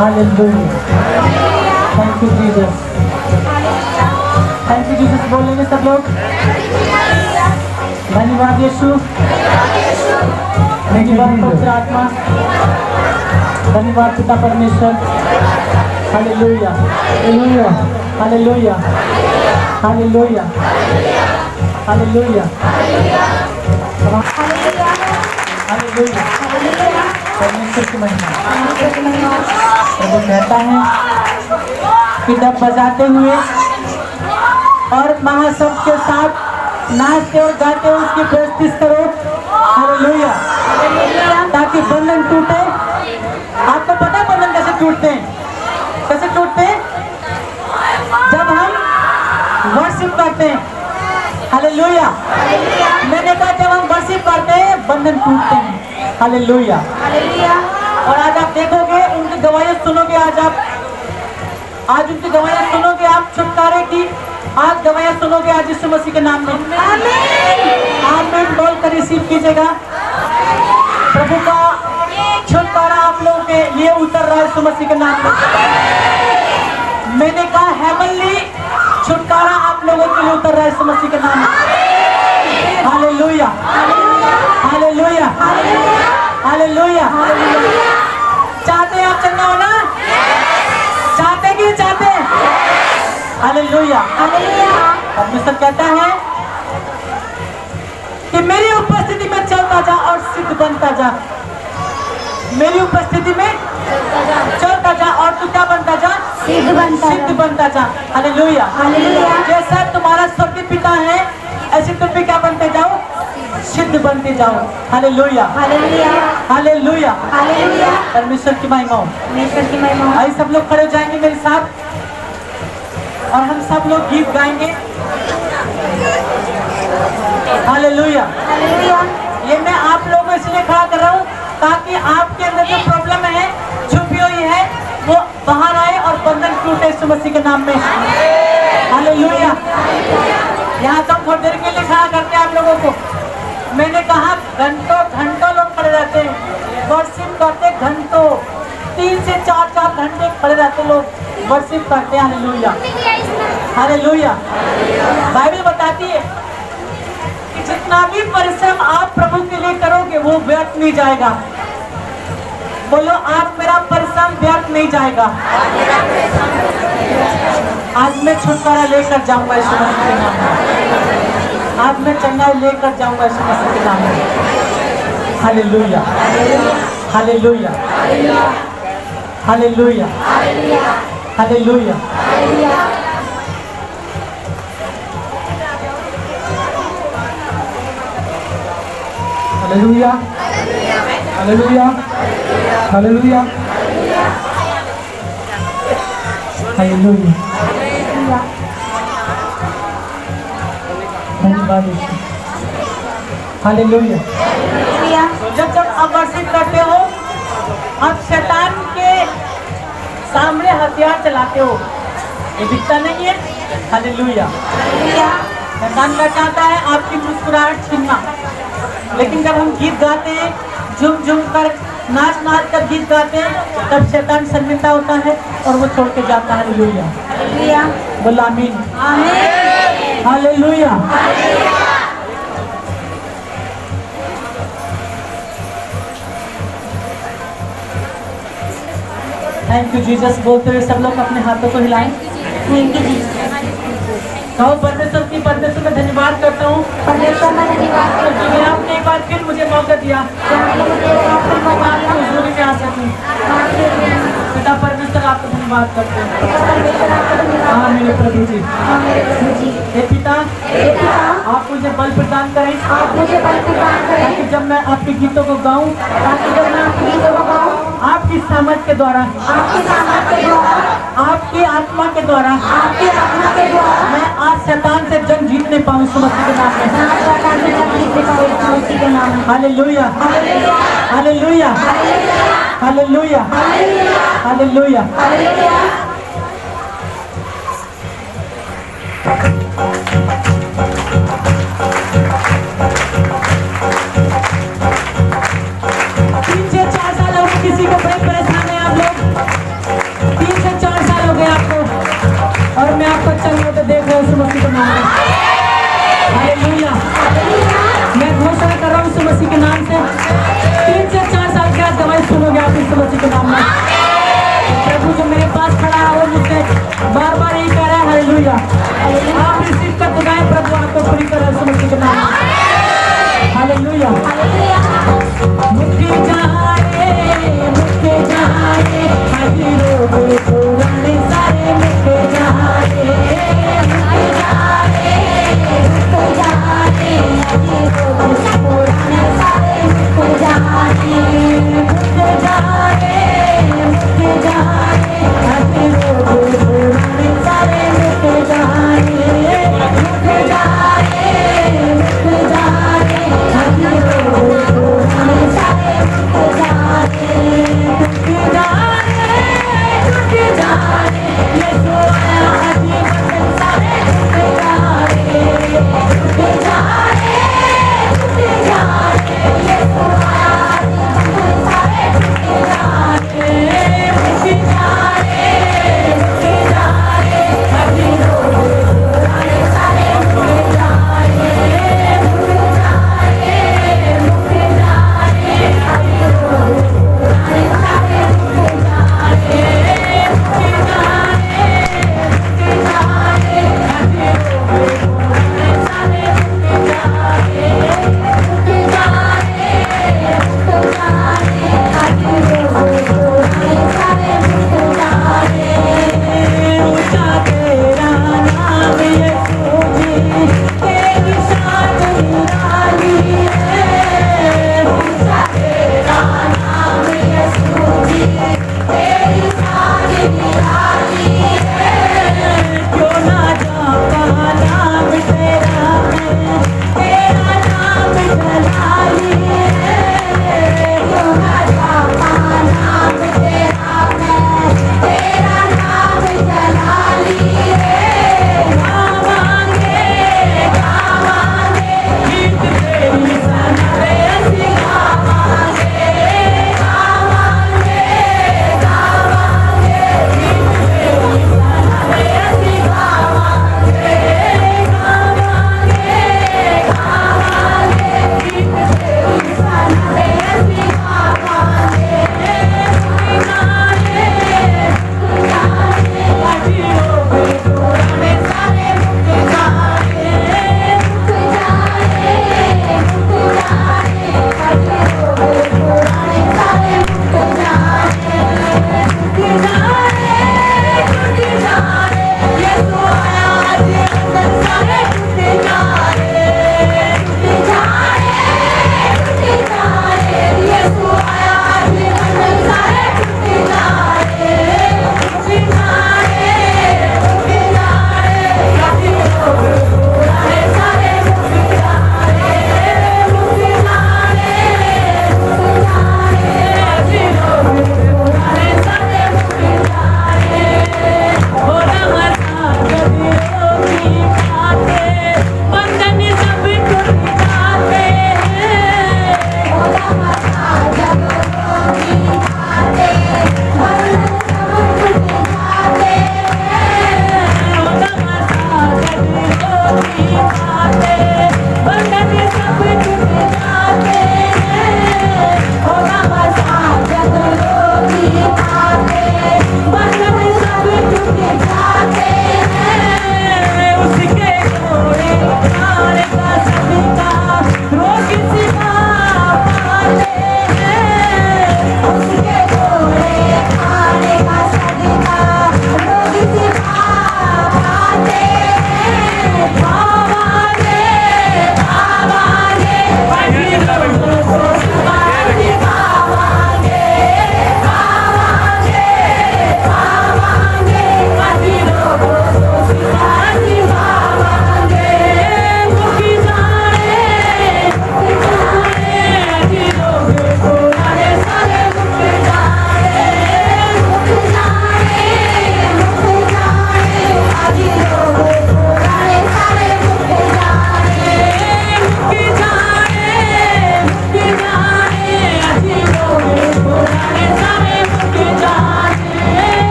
Hallelujah. Thank you Jesus. Thank you Jesus बोलेंगे सब लोग। धन्यवाद यीशु, धन्यवाद पवित्र आत्मा, धन्यवाद पिता परमेश्वर। Hallelujah hallelujah hallelujah hallelujah hallelujah hallelujah. परमेश्वर की महिमा। प्रभु कहता है कि जब बजाते हुए और महासभ के साथ नाचते और गाते हुए उसकी प्रस्तुति करो। हालेलुया। ताकि बंधन टूटे। आपको पता है बंधन कैसे टूटते हैं? कैसे टूटते हैं? जब हम वर्शिप करते हैं। हालेलुया। मैंने कहा जब हम वर्शिप करते हैं बंधन टूटते हैं। हालेलुया। और आज आप देखोगे उनकी गवाहियां सुनोगे। आज उनकी गवाहियां सुनोगे आप छुटकारे की। आज गवाहियां सुनोगे आज यीशु मसीह के नाम में। आमीन बोलकर रिसीव कीजिएगा। प्रभु का छुटकारा आप लोगों के लिए उतर रहा है यीशु मसीह के नाम में। मैंने कहा हेवनली छुटकारा आप लोगों के लिए उतर रहा है यीशु मसीह के नाम में। Hallelujah hallelujah hallelujah. चाहते हैं आप चंगा होना? चाहते कि चाहते? हालेलुया। परमेश्वर कहता है कि मेरी उपस्थिति में चलता जा और सिद्ध बनता जा। मेरी उपस्थिति में चलता जा और तू क्या बनता जा? सिद्ध बनता जा। हालेलुया। जैसा तुम्हारा स्वर्गीय पिता है ऐसे तुम भी क्या बनते जाओ? सिद्ध बनते जाओ। Hallelujah hallelujah. परमेश्वर की महिमा हो। आइए सब लोग खड़े हो जाएंगे मेरे साथ और हम सब लोग गीत गाएंगे। हालेलुया। ये मैं आप लोगों को इसलिए खड़ा कर रहा हूँ ताकि आपके अंदर जो प्रॉब्लम है छुपी हुई है वो बाहर आए और बंधन टूटे यीशु मसीह के नाम में। हालेलुया। यहाँ तो थोड़ी देर के लिए खड़ा करते हैं आप लोगों को। मैंने कहा घंटों घंटों लोग खड़े रहते हैं वर्शिप करते। घंटों 3 से 4 घंटे खड़े रहते लोग वर्शिप करते हैं। Hallelujah hallelujah. बाइबल बताती है कि जितना भी परिश्रम आप प्रभु के लिए करोगे वो व्यर्थ नहीं जाएगा। बोलो आप मेरा परिश्रम व्यर्थ नहीं जाएगा। आज मैं छुटकारा लेकर जाऊंगा यीशु मसीह के नाम में। आज मैं चंगाई लेकर जाऊंगा यीशु मसीह के नाम में। Hallelujah hallelujah hallelujah hallelujah. Hallelujah hallelujah hallelujah hallelujah. धन्यवाद यीशु। हालेलुया। जब आप वर्शिप करते हो आप शैतान के सामने हथियार चलाते हो। ये दिखता नहीं है। हालेलुया। शैतान क्या चाहता है? आपकी मुस्कुराहट छीनना। लेकिन जब हम गीत गाते हैं झूम झूम कर नाच कर गीत गाते हैं तब शैतान शर्मिंदा होता है और वो छोड़ के जाता है। हालेलुया। बोलो आमीन। हालेलुया। थैंक यू जीसस बोलते हुए सब लोग अपने हाथों को हिलाएं। Thank you Jesus. कहो परमेश्वर की परमेश्वर में धन्यवाद करता हूँ। परमेश्वर में धन्यवाद करता हूँ। आपने एक बार फिर मुझे मौका दिया हजूरी में आ सकूँ। पिता परमेश्वर आपको धन्यवाद करते हैं। हाँ मेरे प्रभु जी। हे पिता आप मुझे बल प्रदान करें। ताकि जब मैं आपके गीतों को गाऊँ आपकी सामर्थ के द्वारा आपकी आत्मा के द्वारा मैं आज शैतान से जंग जीतने पाऊँ यीशु मसीह के नाम में। Hallelujah hallelujah hallelujah hallelujah. किसी को बड़ी परेशानी है आप लोग मसीह के नाम से। 3 से 4 साल के बाद दवाई सुनोगे आप यीशु मसीह के नाम में। प्रभु जो मेरे पास खड़ा है वो मुझसे बार बार यही कह रहा है हालेलुया। आप रिसीव कर तो गाएं, प्रभु आपको पूरी तरह यीशु मसीह के नाम में हालेलुया। मुझके जाए हाजी रोग पुराने सारे मुझके जाए, मुझके जाए हाजी रोग पुराने सारे मुझके जाए, मुझके जाए हाजी रोग पुराने सारे मुझके जाए।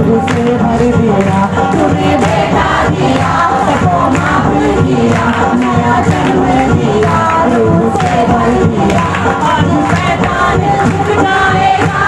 रूह से भर दिया, तूने बेटा दिया, सबको माफ किया, नया जन्म दिया, रूह से भर दिया। आज शैतान झुक जाएगा,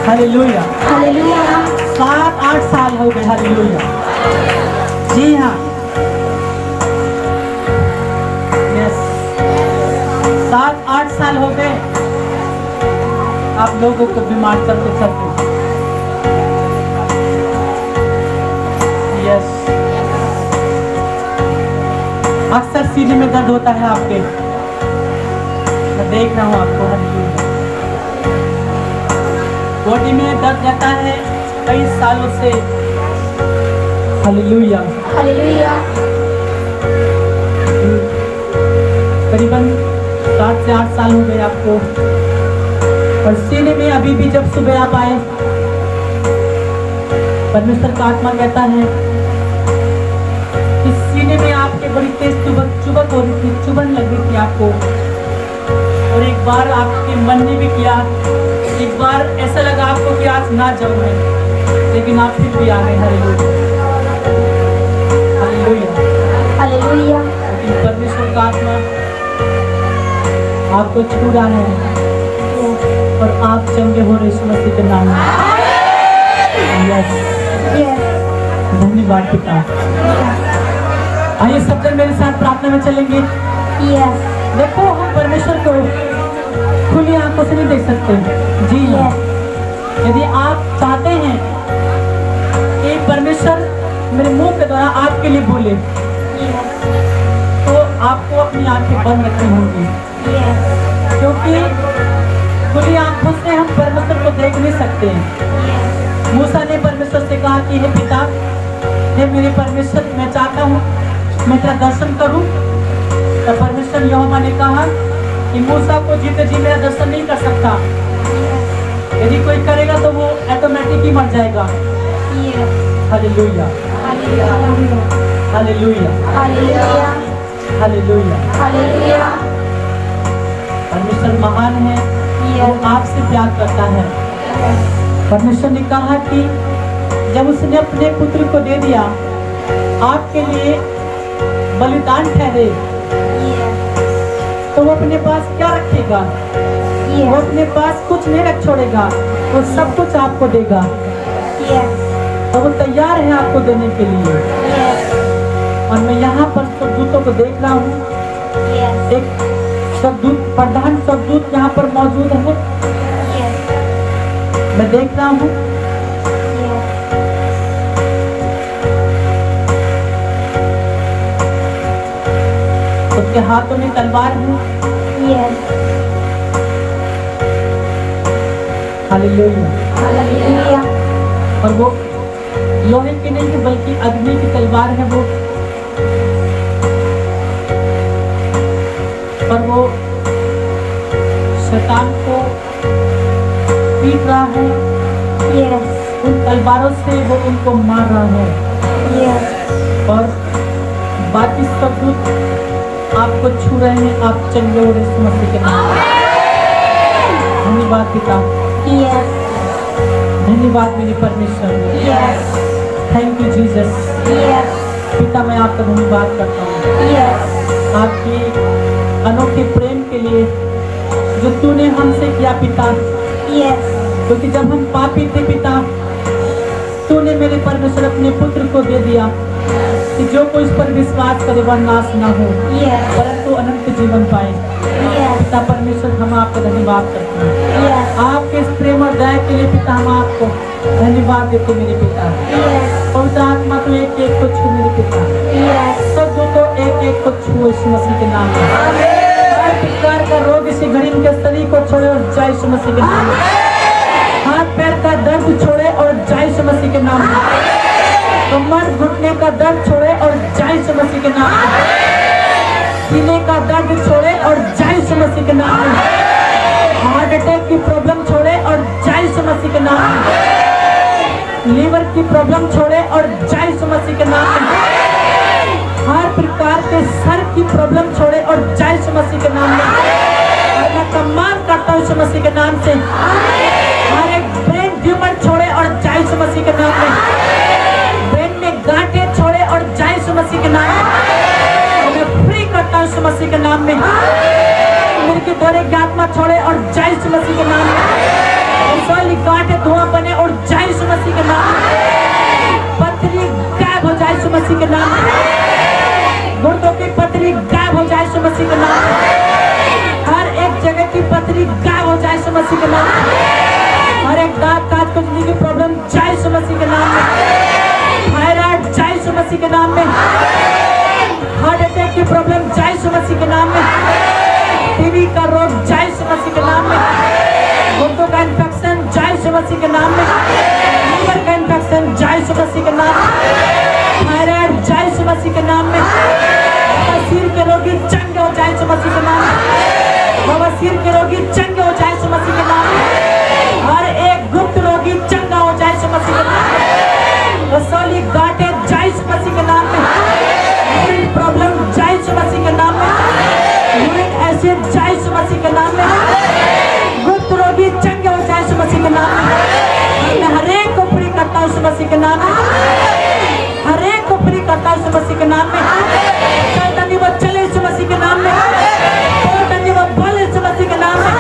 हालेलुया। 7-8 साल हो गए। हालेलुया। जी हाँ, यस, 7-8 साल हो गए आप लोगों को बीमार चलते चलते। यस, अक्सर सीने में दर्द होता है आपके, मैं देख रहा हूँ आपको। हालेलुया। बॉडी में दर्द रहता है कई सालों से। हालेलुया। करीबन 7 से 8 साल हो गए आपको। और सीने में अभी भी जब सुबह आप आए, परमेश्वर का आत्मा कहता है कि सीने में आपके बड़ी तेज चुभक हो रही थी, चुभन लग रही थी आपको। और एक बार आपके मन ने भी किया, एक बार ऐसा लगा आपको कि आज ना जाऊं मैं, लेकिन आप फिर भी आ गए। हालेलुया। लेकिन परमेश्वर का आत्मा आपको छू रहा है और आप चंगे हो रहे यीशु मसीह के नाम में। यस, धन्यवाद पिता। आइए सब जन मेरे साथ प्रार्थना में चलेंगे। देखो, हम परमेश्वर को खुली आंखों से नहीं देख सकते। जी हाँ, यदि आप चाहते हैं कि परमेश्वर मेरे मुंह के द्वारा आपके लिए बोले, तो आपको अपनी आंखें बंद रखनी होंगी, क्योंकि खुली आंखों से हम परमेश्वर को देख नहीं सकते हैं। मूसा ने परमेश्वर से कहा कि हे पिता, हे मेरे परमेश्वर, मैं चाहता हूँ मैं तेरा दर्शन करूँ। तो परमेश्वर यहोवा ने कहा कि मूसा को जीते जी मेरा दर्शन नहीं कर सकता। यदि कोई करेगा तो वो ऑटोमेटिक ही मर जाएगा। हालेलुया। हालेलुया। हालेलुया। परमेश्वर महान है, वो आपसे प्यार करता है। परमेश्वर ने कहा कि जब उसने अपने पुत्र को दे दिया, आपके लिए बलिदान ठहरे, तो वो अपने पास क्या रखेगा? वो अपने पास कुछ नहीं रख छोड़ेगा, वो सब कुछ आपको देगा। तो वो तैयार है आपको देने के लिए। और मैं यहाँ पर स्वर्गदूतों को देख रहा हूँ। एक स्वर्गदूत, प्रधान स्वर्गदूत यहाँ पर मौजूद है, मैं देख रहा हूँ। उसके हाथों में तलवार है। हालेलुया। और वो लोहे की नहीं है, बल्कि अग्नि की तलवार है वो। और वो शैतान को पीट रहा है। उन तलवारों से वो उनको मार रहा है। और बाकी सब दूत आपको छू रहे हैं, आप चंगे हो रहे यीशु मसीह के नाम में। धन्यवाद पिता। धन्यवाद मेरे परमेश्वर। Thank you Jesus. पिता, मैं आपका धन्यवाद करता हूँ आपके अनोखे प्रेम के लिए जो तूने हमसे किया पिता। क्योंकि जब हम पापी थे पिता, तूने मेरे परमेश्वर अपने पुत्र को दे दिया कि जो कोई इस पर विश्वास करे वह नाश ना हो, परंतु अनंत जीवन पाए। पिता परमेश्वर, हम आपका धन्यवाद करते हैं। आपके इस प्रेम और दया के लिए पिता हम आपको धन्यवाद देते मेरे पिता। पवित्र आत्मा तो एक एक को छू मेरे पिता, सब तो एक एक को छू यीशु मसीह के नाम में। हर प्रकार का रोग इसी घड़ी इनके शरीर को छोड़े और जय यीशु मसीह के नाम में। हाथ पैर का दर्द छोड़े और जय यीशु मसीह के नाम में। कमर घुटने का दर्द छोड़े और जय यीशु मसीह के नाम में। सीने का दर्द छोड़े और जय यीशु मसीह के नाम में। हार्ट अटैक की प्रॉब्लम छोड़े और जय यीशु मसीह के नाम में। लीवर की प्रॉब्लम छोड़े और जय यीशु मसीह के नाम में। हर प्रकार के सर की प्रॉब्लम छोड़े और जय यीशु मसीह के नाम में। और मैं कमांड करता हूँ यीशु मसीह के नाम से, हर एक ब्रेन ट्यूमर छोड़े और जय यीशु मसीह के नाम में। ब्रेन में गांठें छोड़े और जय यीशु मसीह के नाम में। मैं फ्री करता हूँ यीशु मसीह के नाम में। मेरे के द्वारे की आत्मा छोड़े और जय यीशु मसीह के नाम में। गांठें धुआं बने और जाए यीशु मसीह के नाम में। पथरी गायब हो जाए यीशु मसीह के नाम में। गुर्दों की पथरी गायब हो जाए यीशु मसीह के नाम में। हर एक जगह की पथरी गायब हो जाए यीशु मसीह के नाम में। हर एक दांत काज कुचली की प्रॉब्लम जाए यीशु मसीह के नाम में। थायराइड जाए यीशु मसीह के नाम में। हार्ट अटैक की प्रॉब्लम जाए यीशु मसीह के नाम में। टीबी का रोग जाए यीशु मसीह के नाम में। गुर्दों का इन्फेक्शन जाए यीशु मसीह के नाम में। लीवर का इन्फेक्शन जाए यीशु मसीह के नाम में। थायराइड जाए यीशु मसीह के नाम में। बवासीर के रोगी चंगे हो जाए यीशु मसीह के नाम में। बवासीर के रोगी चंगे हो जाए यीशु मसीह के नाम में। हर एक गुप्त रोगी चंगा हो जाए यीशु मसीह के नाम में। रसौली गांठें जाए यीशु मसीह के नाम में। प्रॉब्लम जाए यीशु मसीह के नाम में। यूरिक एसिड जाए यीशु मसीह के नाम में। गुप्त रोगी चंगे हो जाए यीशु मसीह के नाम में। मैं हर एक को फ्री करता हूँ यीशु मसीह के नाम में। हर एक को फ्री करता हूँ यीशु मसीह के नाम में। चलता नहीं वो चले यीशु मसीह के नाम में। बोलता नहीं वो बोले यीशु मसीह के नाम में।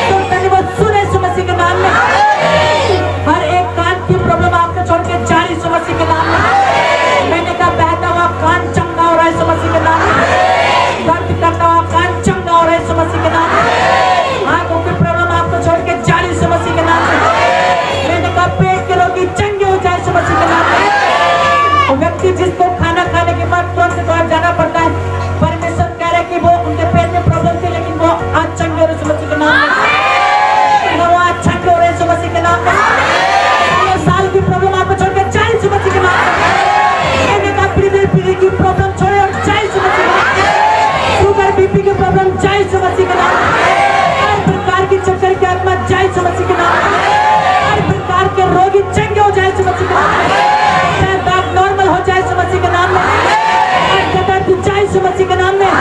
सुनता नहीं वो सुने यीशु मसीह के नाम में। हर एक कान की प्रॉब्लम आपको छोड़ के जा रही यीशु मसीह के नाम में। मैंने कहा बहता हुआ कान चंगा हो रहा है यीशु मसीह के नाम में। दर्द करता हुआ कान चंगा हो रहा है यीशु मसीह के नाम में। आंखों की प्रॉब्लम आपको छोड़ के जा रही यीशु मसीह के नाम में। मैंने कहा पेट के रोगी चंगे हो जाए यीशु मसीह के नाम में। वो व्यक्ति जिसको खाना खाने के बाद तुरंत बाहर जाना पड़ता है, परमेश्वर कह रहे कि वो उनके पेट में प्रॉब्लम थी लेकिन वो आज चंगे हो रहे यीशु मसीह के नाम में। वो आज चंगे हो रहे यीशु मसीह के नाम में। साल की प्रॉब्लम आपको छोड़ के जाए यीशु मसीह के नाम में। मैंने कहा पीढ़ी की प्रॉब्लम छोड़े और जाए यीशु मसीह के नाम में। शुगर बीपी की प्रॉब्लम जाए यीशु मसीह के नाम में। हर प्रकार की चक्कर की आत्मा जाए यीशु मसीह के नाम में। हर प्रकार के रोगी चंगे हो जाए यीशु मसीह के नाम में। दांत नॉर्मल हो जाए यीशु मसीह के नाम में। हर दर्द जाए यीशु मसीह के नाम में।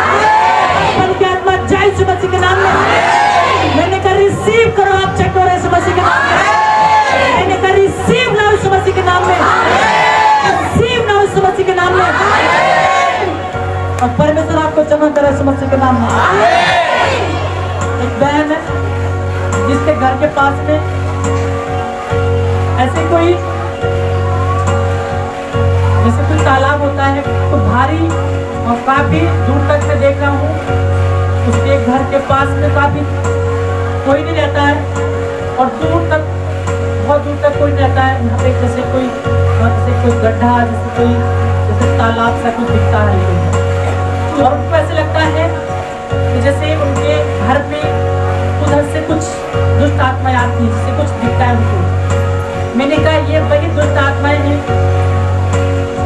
मन की आत्मा जाए यीशु मसीह के नाम में। मैंने कहा रिसीव करो आप चंगे हो रहे यीशु मसीह के नाम में। मैंने कहा रिसीव लो यीशु मसीह के नाम में। रिसीव लो यीशु मसीह के नाम में। और परमेश्वर आपको चमन करे यीशु मसीह के नाम में। एक बहन है जिसके घर के पास में ऐसे कोई जैसे कोई तालाब होता है तो भारी और काफी दूर तक मैं देख रहा हूँ उसके घर के पास में काफी कोई नहीं रहता है और दूर तक बहुत दूर तक कोई नहीं रहता है। यहाँ पे जैसे कोई गड्ढा जैसे तालाब सा कुछ दिखता है और उनको ऐसे लगता है कि जैसे उनके घर में उधर से कुछ दुष्ट आत्माएं आती हैं, जिससे कुछ दिखता है उनको। मैंने कहा ये वही दुष्ट आत्माएं हैं,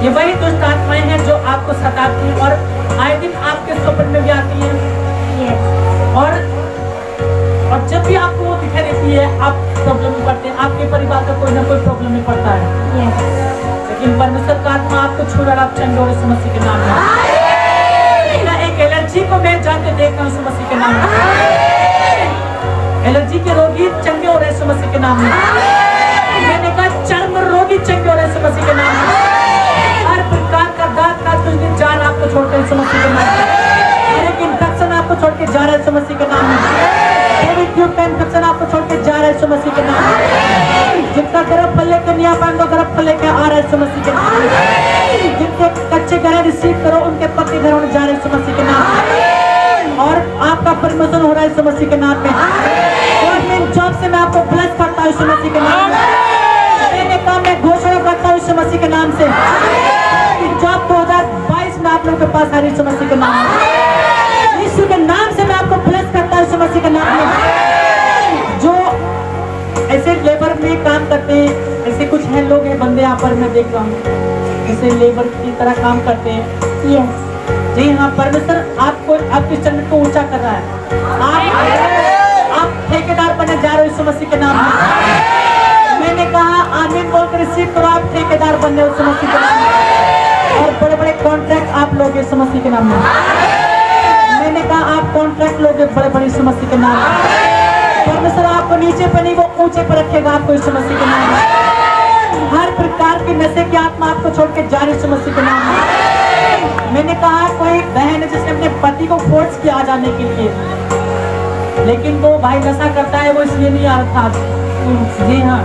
ये वही दुष्ट आत्माएं हैं जो आपको सताती हैं और आए दिन आपके स्वप्न में भी आती हैं। और जब भी आपको वो दिखाई देती है आप प्रॉब्लम में पड़ते हैं। आपके परिवार का कोई ना कोई प्रॉब्लम में पड़ता है लेकिन परमेश्वर का आत्मा आपको छू रहा, आप चंगे हो यीशु मसीह के नाम में। एक एलर्जी को मैं जान के देख रहा हूँ यीशु मसीह के नाम में। एलर्जी के रोगी चंगे हो रहे यीशु मसीह के नाम में। मैंने कहा चर्म रोगी चंगे हो रहे यीशु मसीह के नाम में। हर प्रकार का दांत का कुछ दिन जान आपको छोड़ कर यीशु मसीह के नाम में। हर एक इन्फेक्शन आपको छोड़ के जा रहा है यीशु मसीह के नाम में। ट्यूब का इन्फेक्शन आपको छोड़ के जा रहा है यीशु मसीह के नाम में। जिनका गर्भ फल लेके नहीं आ पाएंगे गर्भ फल लेके आ रहा है यीशु मसीह के नाम में। जिनके कच्चे घर रिसीव करो उनके पक्के घर होने जा रहे हैं यीशु मसीह के नाम में। और आपका प्रमोशन हो रहा है यीशु मसीह के नाम में। गवर्नमेंट जॉब से मैं आपको ब्लेस करता हूँ यीशु मसीह के नाम में। मैंने कहा मैं घोषणा करता हूँ यीशु मसीह के नाम से जॉब 2022 में आप लोगों के पास आ रही यीशु मसीह के नाम में। यीशु के नाम से मैं आपको ब्लेस करता हूँ यीशु मसीह के नाम में। जो ऐसे लेबर में काम करते हैं, ऐसे कुछ हैं लोग हैं बंदे यहाँ पर मैं देख रहा हूँ ऐसे लेबर की तरह काम करते हैं। जी हाँ, परमेश्वर आपको आपके चरण को ऊंचा कर रहा है। आप ठेकेदार बनने जा रहे हो यीशु मसीह के नाम में। मैंने कहा आमीन बोलकर रिसीव करो, आप ठेकेदार बनने यीशु मसीह के नाम में। और बड़े बड़े कॉन्ट्रैक्ट आप लोग यीशु मसीह के नाम में। मैंने कहा आप कॉन्ट्रैक्ट लोगे बड़े बड़े यीशु मसीह के नाम में। परमेश्वर आपको नीचे पर नहीं वो ऊंचे पर रखेगा आपको यीशु मसीह के नाम में। हर प्रकार की नशे की आत्मा आपको छोड़ के जा रही यीशु मसीह के नाम में। मैंने कहा कोई बहन है जिसने अपने पति को फोर्स किया आ जाने के लिए, लेकिन वो भाई नशा करता है वो इसलिए नहीं आ रहा था। जी हाँ,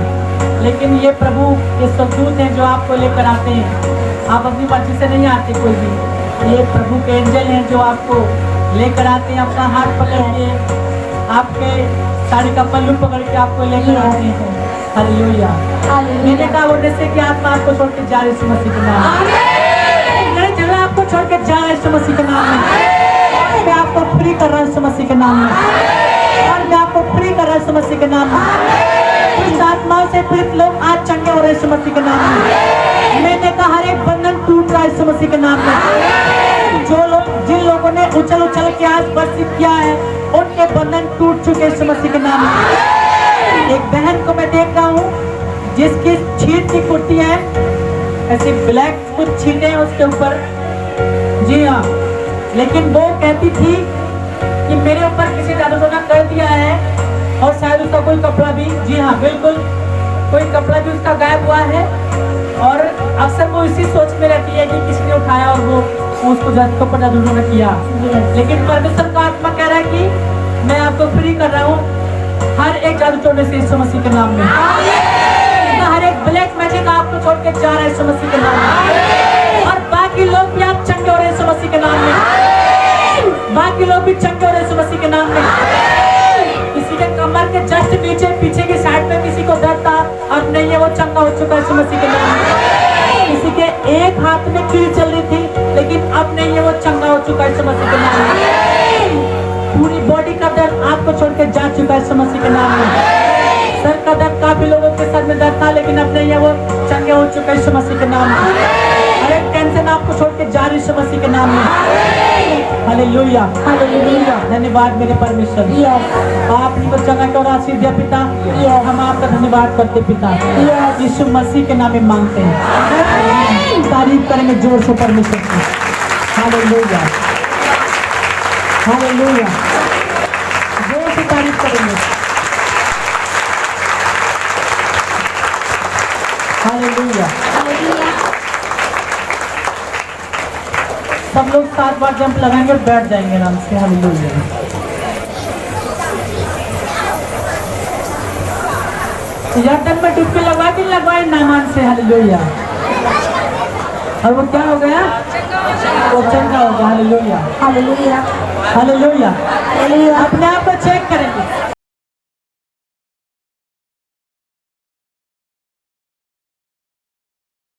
लेकिन ये प्रभु ये स्वदूत हैं जो आपको लेकर आते हैं। आप अपनी मर्जी से नहीं आते कोई भी, ये प्रभु के एंजल हैं जो आपको लेकर आते हैं, अपना हाथ पकड़ के, आपके साड़ी का पल्लू पकड़ के आपको लेकर आते हैं। हालेलुया। मैंने कहा वो जैसे कि आत्मा आपको छोड़ के जा रही यीशु मसीह के नाम में, नहीं झगड़ा आपको छोड़ के जा रहा है यीशु मसीह के नाम में। मैं आपको फ्री कर रहा हूँ यीशु मसीह के नाम में, और मैं आपको फ्री कर रहा हूँ यीशु मसीह के नाम में। इस आत्माओं से पीड़ित लोग आज चंगे हो रहे यीशु मसीह के नाम में। मैंने कहा हर एक बंधन टूट रहा है यीशु मसीह के नाम में। जो लोग जिन लोगों ने उछल उछल के आज वर्षिप किया है उनके बंधन टूट चुके यीशु मसीह के नाम में। एक बहन को मैं देख रहा हूँ जिसकी छींट की कुर्ती है, ऐसे ब्लैक कुछ छींटे हैं उसके ऊपर। जी हाँ, लेकिन वो कहती थी कि मेरे ऊपर किसी जादू ने कर दिया है, और शायद उसका कोई कपड़ा भी, जी हाँ बिल्कुल, कोई कपड़ा भी उसका गायब हुआ है। और अक्सर वो इसी सोच में रहती है कि किसी ने उठाया और वो उसको जादू ने किया। लेकिन परमेश्वर का आत्मा कह रहा है कि मैं आपको फ्री कर रहा हूँ हर एक जादू तोड़ने से यीशु मसीह के नाम में। हर एक ब्लैक मैजिक आपको छोड़ के जा रहा है यीशु मसीह के नाम में। और बाकी लोग भी आप चंगे हो रहे हैं यीशु मसीह के नाम में। बाकी लोग भी चंगे हो रहे हैं यीशु मसीह के नाम में। किसी के कमर के जस्ट नीचे पीछे की साइड में किसी को दर्द था, अब नहीं है, वो चंगा हो चुका है यीशु मसीह के नाम में। किसी के एक हाथ में कील चल रही थी, लेकिन अब नहीं है, वो चंगा हो चुका है यीशु मसीह के नाम में। पूरी बॉडी का दर्द आपको छोड़ के जा चुका है यीशु मसीह के नाम में। सर का दर्द, काफी लोगों के सर में दर्द था, लेकिन अब नहीं है, वो चंगे हो चुके हैं यीशु मसीह के नाम में। हर एक टेंशन आपको छोड़ के जा रही यीशु मसीह के नाम में। Hallelujah, hallelujah. धन्यवाद मेरे परमेश्वर, आपने को चंगा और आशीष दिया पिता। हम आपका धन्यवाद करते पिता, यीशु मसीह के नाम में मांगते हैं। तारीफ करेंगे जोर से परमेश्वर की। हालेलुया, हालेलुया, जोर से तारीफ करेंगे। हालेलुया। सब लोग 7 बार जंप लगाएंगे और बैठ जाएंगे आराम से। हालेलुया। जब तक मैं डुबकी लगवाए नामान से। हालेलुया। और वो क्या हो गया? वो चंगा हो गया। Hallelujah, hallelujah, hallelujah. अपने आप को चेक करेंगे।